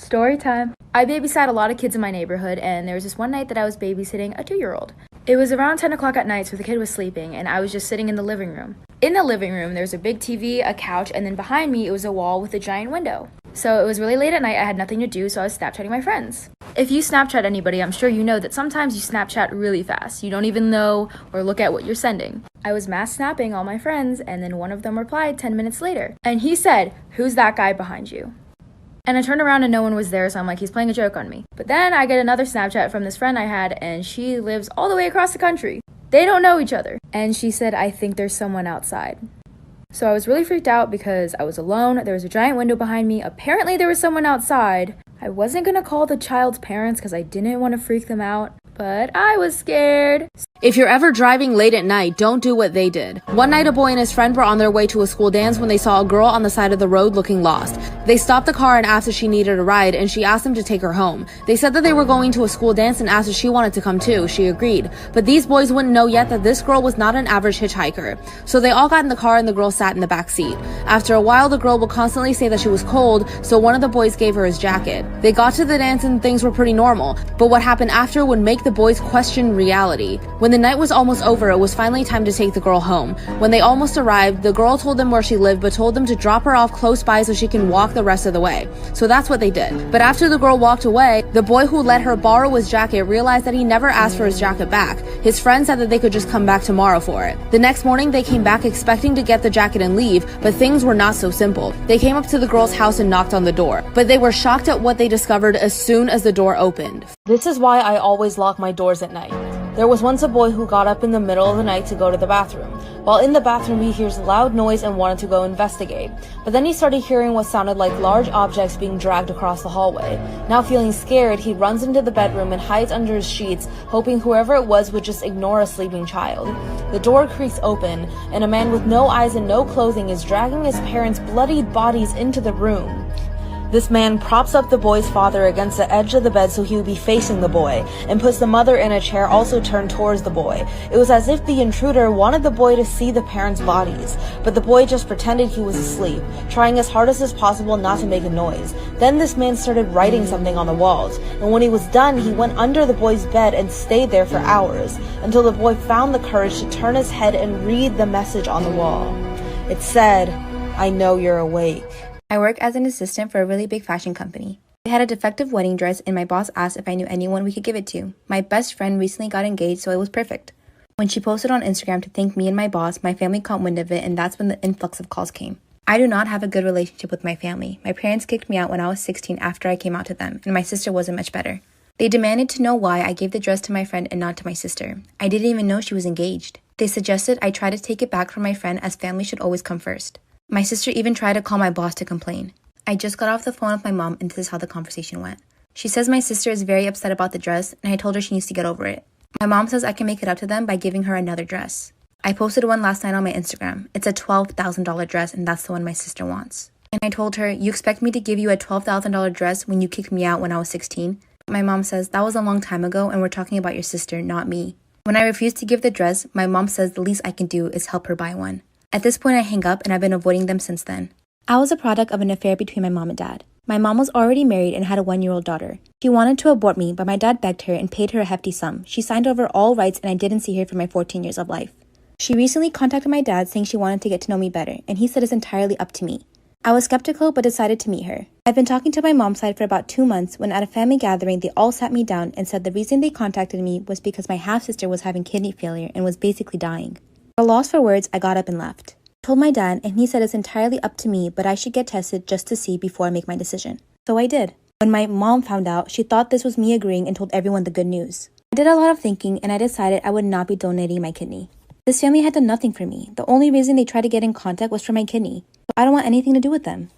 Story time. I babysat a lot of kids in my neighborhood, and there was this one night that I was babysitting a 2-year-old. It was around 10 o'clock at night, so the kid was sleeping, and I was just sitting in the living room. In the living room, there was a big TV, a couch, and then behind me, it was a wall with a giant window. So it was really late at night, I had nothing to do, so I was Snapchatting my friends. If you Snapchat anybody, I'm sure you know that sometimes you Snapchat really fast. You don't even know or look at what you're sending. I was mass snapping all my friends, and then one of them replied 10 minutes later. And he said, "Who's that guy behind you?" And I turned around and no one was there, so I'm like, he's playing a joke on me. But then I get another Snapchat from this friend I had, and she lives all the way across the country. They don't know each other. And she said, "I think there's someone outside." So I was really freaked out because I was alone, there was a giant window behind me, apparently there was someone outside. I wasn't gonna call the child's parents because I didn't want to freak them out, but I was scared. If you're ever driving late at night, don't do what they did. One night, a boy and his friend were on their way to a school dance when they saw a girl on the side of the road looking lost. They stopped the car and asked if she needed a ride, and she asked them to take her home. They said that they were going to a school dance and asked if she wanted to come too. She agreed. But these boys wouldn't know yet that this girl was not an average hitchhiker. So they all got in the car and the girl sat in the back seat. After a while, the girl would constantly say that she was cold, so one of the boys gave her his jacket. They got to the dance and things were pretty normal, but what happened after would make the boys question reality. When the night was almost over, it was finally time to take the girl home. When they almost arrived, the girl told them where she lived but told them to drop her off close by so she can walk the rest of the way. So that's what they did. But after the girl walked away, the boy who let her borrow his jacket realized that he never asked for his jacket back. His friend said that they could just come back tomorrow for it. The next morning, they came back expecting to get the jacket and leave, but things were not so simple. They came up to the girl's house and knocked on the door, but they were shocked at what they discovered as soon as the door opened. This is why I always lock my doors at night. There was once a boy who got up in the middle of the night to go to the bathroom. While in the bathroom, he hears loud noise and wanted to go investigate. But then he started hearing what sounded like large objects being dragged across the hallway. Now feeling scared, he runs into the bedroom and hides under his sheets, hoping whoever it was would just ignore a sleeping child. The door creaks open, and a man with no eyes and no clothing is dragging his parents' bloodied bodies into the room. This man props up the boy's father against the edge of the bed so he would be facing the boy, and puts the mother in a chair also turned towards the boy. It was as if the intruder wanted the boy to see the parents' bodies, but the boy just pretended he was asleep, trying as hard as possible not to make a noise. Then this man started writing something on the walls, and when he was done, he went under the boy's bed and stayed there for hours, until the boy found the courage to turn his head and read the message on the wall. It said, "I know you're awake." I work as an assistant for a really big fashion company. We had a defective wedding dress and my boss asked if I knew anyone we could give it to. My best friend recently got engaged, so it was perfect. When she posted on Instagram to thank me and my boss, my family caught wind of it, and that's when the influx of calls came. I do not have a good relationship with my family. My parents kicked me out when I was 16 after I came out to them, and my sister wasn't much better. They demanded to know why I gave the dress to my friend and not to my sister. I didn't even know she was engaged. They suggested I try to take it back from my friend, as family should always come first. My sister even tried to call my boss to complain. I just got off the phone with my mom, and this is how the conversation went. She says my sister is very upset about the dress, and I told her she needs to get over it. My mom says I can make it up to them by giving her another dress. I posted one last night on my Instagram. It's a $12,000 dress, and that's the one my sister wants. And I told her, "You expect me to give you a $12,000 dress when you kicked me out when I was 16? My mom says, "That was a long time ago, and we're talking about your sister, not me." When I refused to give the dress, my mom says the least I can do is help her buy one. At this point, I hang up, and I've been avoiding them since then. I was a product of an affair between my mom and dad. My mom was already married and had a 1-year-old daughter. She wanted to abort me, but my dad begged her and paid her a hefty sum. She signed over all rights, and I didn't see her for my 14 years of life. She recently contacted my dad saying she wanted to get to know me better, and he said it's entirely up to me. I was skeptical but decided to meet her. I've been talking to my mom's side for about 2 months when at a family gathering they all sat me down and said the reason they contacted me was because my half-sister was having kidney failure and was basically dying. At a loss for words, I got up and left. I told my dad, and he said it's entirely up to me, but I should get tested just to see before I make my decision. So I did. When my mom found out, she thought this was me agreeing and told everyone the good news. I did a lot of thinking, and I decided I would not be donating my kidney. This family had done nothing for me. The only reason they tried to get in contact was for my kidney. So I don't want anything to do with them.